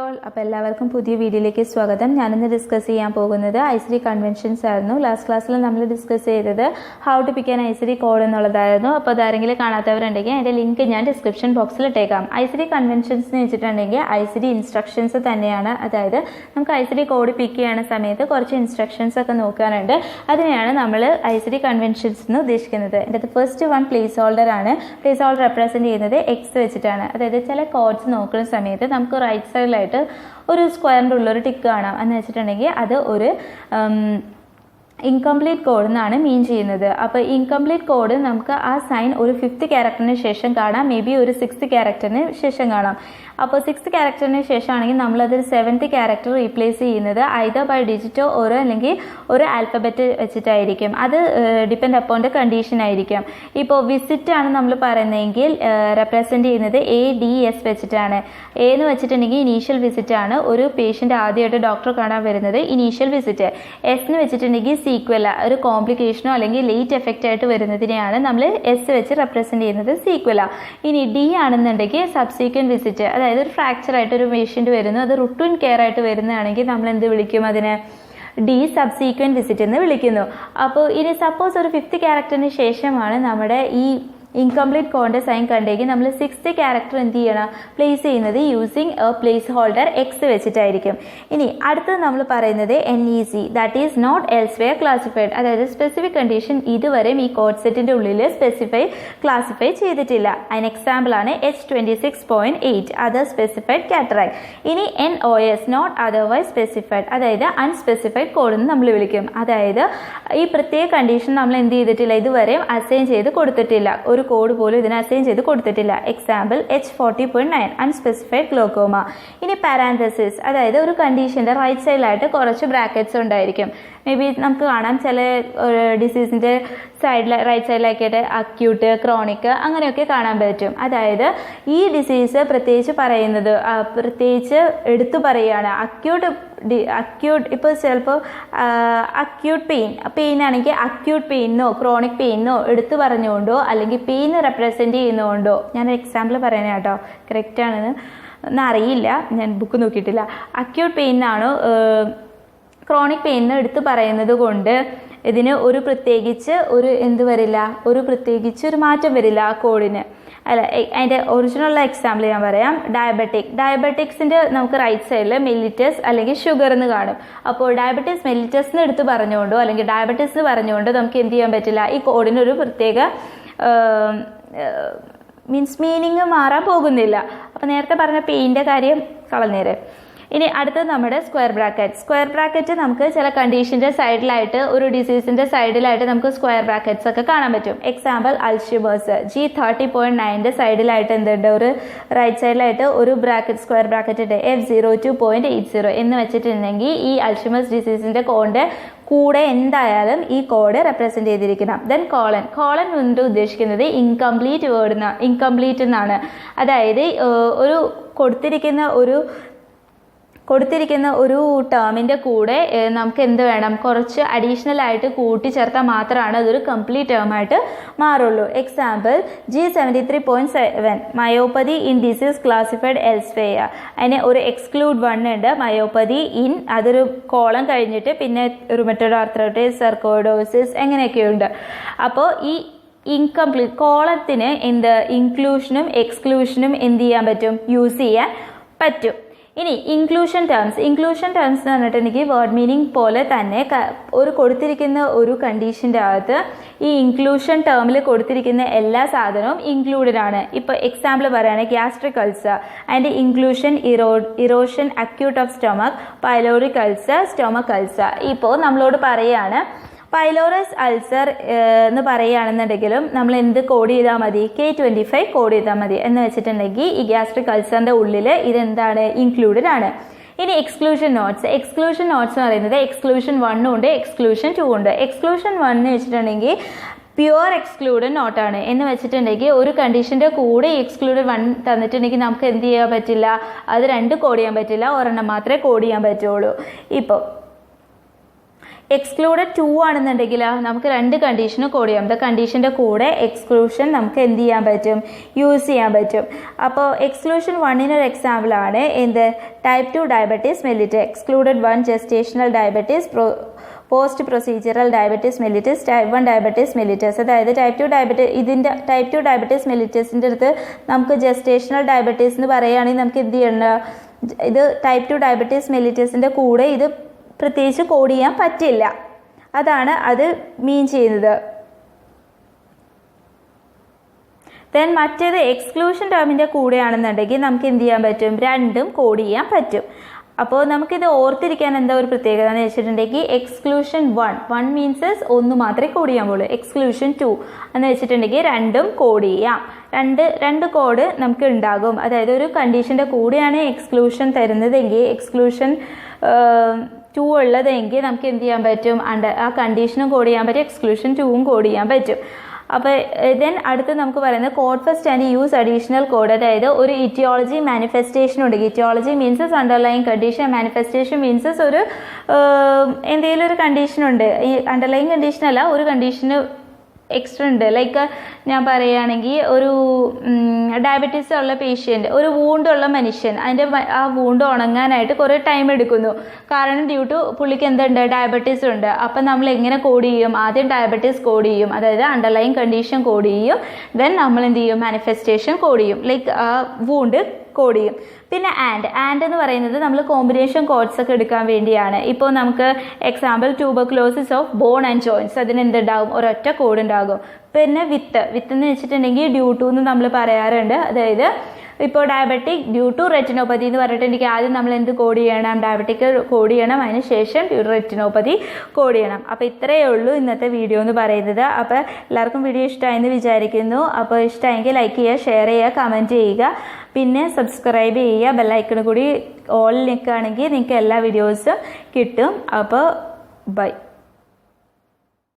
All, അപ്പോൾ എല്ലാവർക്കും പുതിയ വീഡിയോയിലേക്ക് സ്വാഗതം. ഞാനിന്ന് ഡിസ്കസ് ചെയ്യാൻ പോകുന്നത് ഐസിഡി കൺവെൻഷൻസ് ആയിരുന്നു. ലാസ്റ്റ് ക്ലാസ്സിൽ നമ്മൾ ഡിസ്കസ് ചെയ്തത് how to pick an ICD code എന്നുള്ളതായിരുന്നു. അപ്പോൾ അതാരെങ്കിലും കാണാത്തവരുണ്ടെങ്കിൽ അതിൻ്റെ ലിങ്ക് ഞാൻ ഡിസ്ക്രിപ്ഷൻ ബോക്സിൽ ഇട്ടേക്കാം. ഐസിഡി കൺവെൻഷൻസ് എന്ന് വെച്ചിട്ടുണ്ടെങ്കിൽ ഐസിഡി ഇൻസ്ട്രക്ഷൻസ് തന്നെയാണ്. അതായത് നമുക്ക് ഐസിഡി കോഡ് പിക്ക് ചെയ്യുന്ന സമയത്ത് കുറച്ച് ഇൻസ്ട്രക്ഷൻസ് ഒക്കെ നോക്കാനുണ്ട്. അതിനെയാണ് നമ്മൾ ഐസിഡി കൺവെൻഷൻസ് എന്ന് ഉദ്ദേശിക്കുന്നത്. അതിൻ്റെ ഫസ്റ്റ് വൺ പ്ലേസ് ഹോൾഡർ ആണ്. പ്ലേസ് ഹോൾഡർ റെപ്രസെൻറ്റ് ചെയ്യുന്നത് എക്സ് വെച്ചിട്ടാണ്. അതായത് ചില കോഡ്സ് നോക്കുന്ന സമയത്ത് നമുക്ക് റൈറ്റ് സൈഡിലായിട്ട് ഒരു സ്ക്വയറിൻ്റെ ഉള്ളൊരു ടിക്ക് കാണാം എന്ന് വെച്ചിട്ടുണ്ടെങ്കിൽ അത് ഒരു ഇൻകംപ്ലീറ്റ് കോഡ് എന്നാണ് മീൻ ചെയ്യുന്നത്. അപ്പോൾ ഇൻകംപ്ലീറ്റ് കോഡ് നമുക്ക് ആ സൈൻ ഒരു 5th ക്യാരക്ടറിന് ശേഷം കാണാം, മേ ബി ഒരു 6th ക്യാരക്ടറിന് ശേഷം കാണാം. അപ്പോൾ 6th ക്യാരക്ടറിന് ശേഷമാണെങ്കിൽ നമ്മളതൊരു 7th ക്യാരക്ടർ റീപ്ലേസ് ചെയ്യുന്നത് ഐദർ ബൈ ഡിജിറ്റോ അല്ലെങ്കിൽ ഒരു ആൽഫബറ്റ് വെച്ചിട്ടായിരിക്കും. അത് ഡിപ്പെൻഡ് അപ്പോൺ ദ കണ്ടീഷൻ ആയിരിക്കും. ഇപ്പോൾ വിസിറ്റ് ആണ് നമ്മൾ പറയുന്നതെങ്കിൽ റെപ്രസെൻറ്റ് ചെയ്യുന്നത് ADS വെച്ചിട്ടാണ്. എ എന്ന് വെച്ചിട്ടുണ്ടെങ്കിൽ ഇനീഷ്യൽ വിസിറ്റ് ആണ്. ഒരു പേഷ്യൻ്റ് ആദ്യമായിട്ട് ഡോക്ടറെ കാണാൻ വരുന്നത് ഇനീഷ്യൽ വിസിറ്റ്. എസ് എന്ന് വെച്ചിട്ടുണ്ടെങ്കിൽ സീക്വല, ഒരു കോംപ്ലിക്കേഷനോ അല്ലെങ്കിൽ ലേറ്റ് എഫക്റ്റ് ആയിട്ട് വരുന്നതിനെയാണ് നമ്മൾ എസ് വെച്ച് റെപ്രസെൻറ്റ് ചെയ്യുന്നത് സീക്വല. ഇനി ഡി ആണെന്നുണ്ടെങ്കിൽ സബ്സീക്വൻറ്റ് വിസിറ്റ്, അതായത് ഒരു ഫ്രാക്ചർ ആയിട്ട് ഒരു പേഷ്യൻ്റ് വരുന്നു, അത് റുട്ടീൻ കെയർ ആയിട്ട് വരുന്നതാണെങ്കിൽ നമ്മൾ എന്ത് വിളിക്കും? അതിനെ ഡി സബ്സീക്വൻറ്റ് വിസിറ്റ് എന്ന് വിളിക്കുന്നു. അപ്പോൾ ഇനി സപ്പോസ് ഒരു 5th ക്യാരക്ടറിന് ശേഷമാണ് നമ്മുടെ ഈ ഇൻകംപ്ലീറ്റ് കോഡിൻ്റെ സൈൻ കണ്ടെങ്കിൽ നമ്മൾ 6th ക്യാരക്ടർ എന്ത് ചെയ്യണം? പ്ലേസ് ചെയ്യുന്നത് using a place holder x വെച്ചിട്ടായിരിക്കും. ഇനി അടുത്തത് നമ്മൾ പറയുന്നത് NEC, that is not elsewhere classified. അതായത് സ്പെസിഫിക് കണ്ടീഷൻ ഇതുവരെയും ഈ കോഡ് സെറ്റിൻ്റെ ഉള്ളിൽ ക്ലാസിഫൈ ചെയ്തിട്ടില്ല. അതിന് എക്സാമ്പിളാണ് H26.8 അതർ സ്പെസിഫൈഡ് കാറ്ററാക്ട്. ഇനി NOS നോട്ട് അതർവൈസ് സ്പെസിഫൈഡ്, അതായത് അൺസ്പെസിഫൈഡ് കോഡ് എന്ന് നമ്മൾ വിളിക്കും. അതായത് ഈ പ്രത്യേക കണ്ടീഷൻ നമ്മൾ എന്ത് ചെയ്തിട്ടില്ല, ഇതുവരെയും അസൈൻ ചെയ്ത് കൊടുത്തിട്ടില്ല. ഒരു കോഡ് പോലും ഇതിന് അസൈൻ ചെയ്ത് കൊടുത്തിട്ടില്ല. Example H40.9 unspecified glaucoma. ഇനി പാരാന്തസിസ്, അതായത് ഒരു കണ്ടീഷൻ്റെ റൈറ്റ് സൈഡിലായിട്ട് കുറച്ച് ബ്രാക്കറ്റ്സ് ഉണ്ടായിരിക്കും. മേ ബി നമുക്ക് കാണാം ചില ഡിസീസിൻ്റെ റൈറ്റ് സൈഡിലാക്കിയിട്ട് അക്യൂട്ട്, ക്രോണിക് അങ്ങനെയൊക്കെ കാണാൻ പറ്റും. അതായത് ഈ ഡിസീസ് പ്രത്യേകിച്ച് എടുത്തു പറയുകയാണ്. അക്യൂട്ട് ഇപ്പോൾ ചിലപ്പോൾ അക്യൂട്ട് പെയിൻ ആണെങ്കിൽ അക്യൂട്ട് പെയിനോ ക്രോണിക് പെയിനോ എടുത്തു പറഞ്ഞുകൊണ്ടോ അല്ലെങ്കിൽ പെയിൻ റെപ്രസെൻറ്റ് ചെയ്യുന്നതുകൊണ്ടോ, ഞാനൊരു എക്സാമ്പിൾ പറയണേ കേട്ടോ, കറക്റ്റ് ആണെന്ന് അറിയില്ല, ഞാൻ ബുക്ക് നോക്കിയിട്ടില്ല. അക്യൂട്ട് പെയിനാണോ ക്രോണിക് പെയിൻ എടുത്ത് പറയുന്നത് കൊണ്ട് ഇതിന് ഒരു പ്രത്യേകിച്ച് ഒരു മാറ്റം വരില്ല ആ കോഡിന്. അല്ല, അതിൻ്റെ ഒറിജിനൽ എക്സാമ്പിൾ ഞാൻ പറയാം. ഡയബറ്റിക്സിൻ്റെ നമുക്ക് റൈറ്റ് സൈഡിൽ മെല്ലിറ്റസ് അല്ലെങ്കിൽ ഷുഗർ എന്ന് കാണും. അപ്പോൾ ഡയബറ്റിസ് മെല്ലിറ്റസ് എന്ന് എടുത്ത് പറഞ്ഞുകൊണ്ടോ അല്ലെങ്കിൽ ഡയബറ്റിസ് പറഞ്ഞുകൊണ്ടോ നമുക്ക് എന്ത് ചെയ്യാൻ പറ്റില്ല, ഈ കോഡിനൊരു പ്രത്യേക മീനിങ് മാറാൻ പോകുന്നില്ല. അപ്പോൾ നേരത്തെ പറഞ്ഞ പെയിൻ്റെ കാര്യം കളഞ്ഞേരെ. ഇനി അടുത്തത് നമ്മുടെ സ്ക്വയർ ബ്രാക്കറ്റ് നമുക്ക് ചില കണ്ടീഷൻ്റെ സൈഡിലായിട്ട്, ഒരു ഡിസീസിൻ്റെ സൈഡിലായിട്ട് നമുക്ക് സ്ക്വയർ ബ്രാക്കറ്റ്സ് ഒക്കെ കാണാൻ പറ്റും. എക്സാമ്പിൾ അൽഷിമേഴ്സ്, G30.9ൻ്റെ സൈഡിലായിട്ട് എന്തുണ്ട്, ഒരു റൈറ്റ് സൈഡിലായിട്ട് ഒരു സ്ക്വയർ ബ്രാക്കറ്റ് ഉണ്ട്, F02.80 എന്ന് വെച്ചിട്ടുണ്ടെങ്കിൽ ഈ അൽഷിമേഴ്സ് ഡിസീസിൻ്റെ കോഡിൻ്റെ കൂടെ എന്തായാലും ഈ കോഡ് റെപ്രസെൻറ്റ് ചെയ്തിരിക്കണം. ദെൻ കോളൻ കൊണ്ട് ഉദ്ദേശിക്കുന്നത് ഇൻകംപ്ലീറ്റ് എന്നാണ്. അതായത് ഒരു കൊടുത്തിരിക്കുന്ന ഒരു ടേമിൻ്റെ കൂടെ നമുക്ക് എന്ത് വേണം, കുറച്ച് അഡീഷണൽ ആയിട്ട് കൂട്ടിച്ചേർത്താൽ മാത്രമാണ് അതൊരു കംപ്ലീറ്റ് ടേമായിട്ട് മാറുള്ളൂ. Example G73.7 myopathy in disease classified elsewhere. അതിന് ഒരു എക്സ്ക്ലൂഡ് 1 ഉണ്ട്, മയോപ്പതി ഇൻ, അതൊരു കോളം കഴിഞ്ഞിട്ട് പിന്നെ റുമറ്റോയ്ഡ് ആർത്രൈറ്റിസ്, സർക്കോയിഡോസിസ് അങ്ങനെയൊക്കെയുണ്ട്. അപ്പോൾ ഈ ഇൻകംപ്ലീറ്റ് കോളത്തിന് ഇൻക്ലൂഷനും എക്സ്ക്ലൂഷനും എന്ത് ചെയ്യാൻ പറ്റും, യൂസ് ചെയ്യാൻ പറ്റും. ഇനി ഇൻക്ലൂഷൻ ടേംസ് എന്ന് പറഞ്ഞിട്ടുണ്ടെങ്കിൽ വേർഡ് മീനിങ് പോലെ തന്നെ കൊടുത്തിരിക്കുന്ന ഒരു കണ്ടീഷൻ്റെ അകത്ത് ഈ ഇൻക്ലൂഷൻ ടേമിൽ കൊടുത്തിരിക്കുന്ന എല്ലാ സാധനവും ഇൻക്ലൂഡഡ് ആണ്. ഇപ്പോൾ എക്സാമ്പിൾ പറയുകയാണെങ്കിൽ ഗ്യാസ്ട്രിക് അൾസർ, അതിൻ്റെ inclusion erosion acute of stomach, pyloric ulcer, stomach ulcer. ഇപ്പോൾ നമ്മളോട് പറയുകയാണ് പൈലോറസ് അൾസർ എന്ന് പറയുകയാണെന്നുണ്ടെങ്കിലും നമ്മൾ എന്ത് കോഡ് ചെയ്താൽ മതി, K25 കോഡ് ചെയ്താൽ മതി. എന്ന് വെച്ചിട്ടുണ്ടെങ്കിൽ ഈ ഗ്യാസ്ട്രിക് അൾസറിൻ്റെ ഉള്ളിൽ ഇതെന്താണ്, ഇൻക്ലൂഡഡ് ആണ്. ഇനി എക്സ്ക്ലൂഷൻ നോട്ട്സ് എന്ന് പറയുന്നത് എക്സ്ക്ലൂഷൻ 1 ഉണ്ട്, എക്സ്ക്ലൂഷൻ 2 ഉണ്ട്. എക്സ്ക്ലൂഷൻ 1 എന്ന് വെച്ചിട്ടുണ്ടെങ്കിൽ പ്യുവർ എക്സ്ക്ലൂഡഡ് നോട്ടാണ്. എന്ന് വെച്ചിട്ടുണ്ടെങ്കിൽ ഒരു കണ്ടീഷൻ്റെ കൂടെ എക്സ്ക്ലൂഡഡ് 1 തന്നിട്ടുണ്ടെങ്കിൽ നമുക്ക് എന്ത് ചെയ്യാൻ പറ്റില്ല, അത് 2 കോഡ് ചെയ്യാൻ പറ്റില്ല, ഒരെണ്ണം മാത്രമേ കോഡ് ചെയ്യാൻ പറ്റുള്ളൂ. ഇപ്പോൾ എക്സ്ക്ലൂഡഡ് 2 ആണെന്നുണ്ടെങ്കിൽ നമുക്ക് 2 കണ്ടീഷന് കോഡ് ചെയ്യാം. കണ്ടീഷൻ്റെ കൂടെ എക്സ്ക്ലൂഷൻ നമുക്ക് എന്ത് ചെയ്യാൻ പറ്റും, യൂസ് ചെയ്യാൻ പറ്റും. അപ്പോൾ എക്സ്ക്ലൂഷൻ 1-ന് ഒരു എക്സാമ്പിളാണ് എന്ത്, type 2 diabetes mellitus excluded 1 gestational diabetes post procedural diabetes mellitus type 1 diabetes mellitus. അതായത് ടൈപ്പ് 2 ഡയബറ്റീസ് ഇതിൻ്റെ ടൈപ്പ് 2 ഡയബറ്റീസ് മെല്ലിറ്റസിൻ്റെ അടുത്ത് നമുക്ക് ജെസ്റ്റേഷണൽ ഡയബറ്റീസ് എന്ന് പറയുകയാണെങ്കിൽ നമുക്ക് എന്ത് ചെയ്യണം, ഇത് ടൈപ്പ് 2 ഡയബറ്റീസ് മെല്ലിറ്റസിൻ്റെ കൂടെ ഇത് പ്രത്യേകിച്ച് കോഡ് ചെയ്യാൻ പറ്റില്ല. അതാണ് അത് മീൻ ചെയ്യുന്നത്. ദെൻ മറ്റേത് എക്സ്ക്ലൂഷൻ ടേമിൻ്റെ കൂടെയാണെന്നുണ്ടെങ്കിൽ നമുക്ക് എന്ത് ചെയ്യാൻ പറ്റും, രണ്ടും കോഡ് ചെയ്യാൻ പറ്റും. അപ്പോൾ നമുക്കിത് ഓർത്തിരിക്കാൻ എന്താ ഒരു പ്രത്യേകത എന്ന് വെച്ചിട്ടുണ്ടെങ്കിൽ എക്സ്ക്ലൂഷൻ 1 മീൻസസ് ഒന്ന് മാത്രമേ കോഡ് ചെയ്യാൻ പോകുള്ളൂ. എക്സ്ക്ലൂഷൻ 2 എന്ന് വെച്ചിട്ടുണ്ടെങ്കിൽ രണ്ടും കോഡ് ചെയ്യാം. രണ്ട് കോഡ് നമുക്ക് ഉണ്ടാകും. അതായത് ഒരു കണ്ടീഷൻ്റെ കൂടെയാണ് എക്സ്ക്ലൂഷൻ തരുന്നതെങ്കിൽ എക്സ്ക്ലൂഷൻ 2 ഉള്ളതെങ്കിൽ നമുക്ക് എന്ത് ചെയ്യാൻ പറ്റും, ആ കണ്ടീഷനും കോഡ് ചെയ്യാൻ പറ്റും, എക്സ്ക്ലൂഷൻ 2ഉം കോഡ് ചെയ്യാൻ പറ്റും. അപ്പോൾ ദെൻ അടുത്ത് നമുക്ക് പറയുന്നത് code first and use additional code. അതായത് ഒരു ഇറ്റിയോളജി മാനിഫെസ്റ്റേഷൻ ഉണ്ടെങ്കിൽ, ഇറ്റിയോളജി മീൻസസ് അണ്ടർലൈൻ കണ്ടീഷൻ, മാനിഫെസ്റ്റേഷൻ മീൻസസ് ഒരു എന്തെങ്കിലും ഒരു കണ്ടീഷൻ ഉണ്ട്. ഈ അണ്ടർലൈൻ കണ്ടീഷൻ അല്ല, ഒരു കണ്ടീഷന് എക്സ്ട്രാ ഉണ്ട്. ലൈക്ക് ഞാൻ പറയുകയാണെങ്കിൽ ഒരു ഡയബറ്റീസ് ഉള്ള പേഷ്യൻ്റ്, ഒരു വൂണ്ടുള്ള മനുഷ്യൻ, അതിൻ്റെ ആ വൂണ്ട് ഉണങ്ങാനായിട്ട് കുറേ ടൈം എടുക്കുന്നു. കാരണം ഡ്യൂ ടു പുള്ളിക്ക് എന്തുണ്ട്, ഡയബറ്റീസ് ഉണ്ട്. അപ്പം നമ്മൾ എങ്ങനെ കോഡ് ചെയ്യും, ആദ്യം ഡയബറ്റീസ് കോഡ് ചെയ്യും, അതായത് അണ്ടർലൈൻ കണ്ടീഷൻ കോഡ് ചെയ്യും. ദെൻ നമ്മൾ എന്ത് ചെയ്യും, മാനിഫെസ്റ്റേഷൻ കോഡ് ചെയ്യും, ലൈക്ക് ആ വൂണ്ട് കോഡ് ചെയ്യും. പിന്നെ ആൻഡ് എന്ന് പറയുന്നത് നമ്മൾ കോമ്പിനേഷൻ കോഡ്സ് ഒക്കെ എടുക്കാൻ വേണ്ടിയാണ്. ഇപ്പോൾ നമുക്ക് example tuberculosis of bone and joints, അതിന് എന്തുണ്ടാകും, ഒരൊറ്റ കോഡ് ഉണ്ടാകും. പിന്നെ വിത്ത് എന്ന് വെച്ചിട്ടുണ്ടെങ്കിൽ ഡ്യൂ ടു എന്ന് നമ്മൾ പറയാറുണ്ട്. അതായത് ഇപ്പോൾ ഡയബറ്റിക് ഡ്യൂ ടു റെറ്റിനോപ്പതി എന്ന് പറഞ്ഞിട്ടുണ്ടെങ്കിൽ ആദ്യം നമ്മൾ എന്ത് കോഡ് ചെയ്യണം, ഡയബറ്റിക് കോഡ് ചെയ്യണം, അതിന് ശേഷം റെറ്റിനോപ്പതി കോഡ് ചെയ്യണം. അപ്പോൾ ഇത്രയേ ഉള്ളൂ ഇന്നത്തെ വീഡിയോ എന്ന് പറയുന്നത്. അപ്പോൾ എല്ലാവർക്കും വീഡിയോ ഇഷ്ടമായെന്ന് വിചാരിക്കുന്നു. അപ്പോൾ ഇഷ്ടമായെങ്കിൽ ലൈക്ക് ചെയ്യുക, ഷെയർ ചെയ്യുക, കമൻറ്റ് ചെയ്യുക, പിന്നെ സബ്സ്ക്രൈബ് ചെയ്യുക. ബെല്ലൈക്കൺ കൂടി ഓൾ നിൽക്കുകയാണെങ്കിൽ നിങ്ങൾക്ക് എല്ലാ വീഡിയോസും കിട്ടും. അപ്പോൾ ബൈ.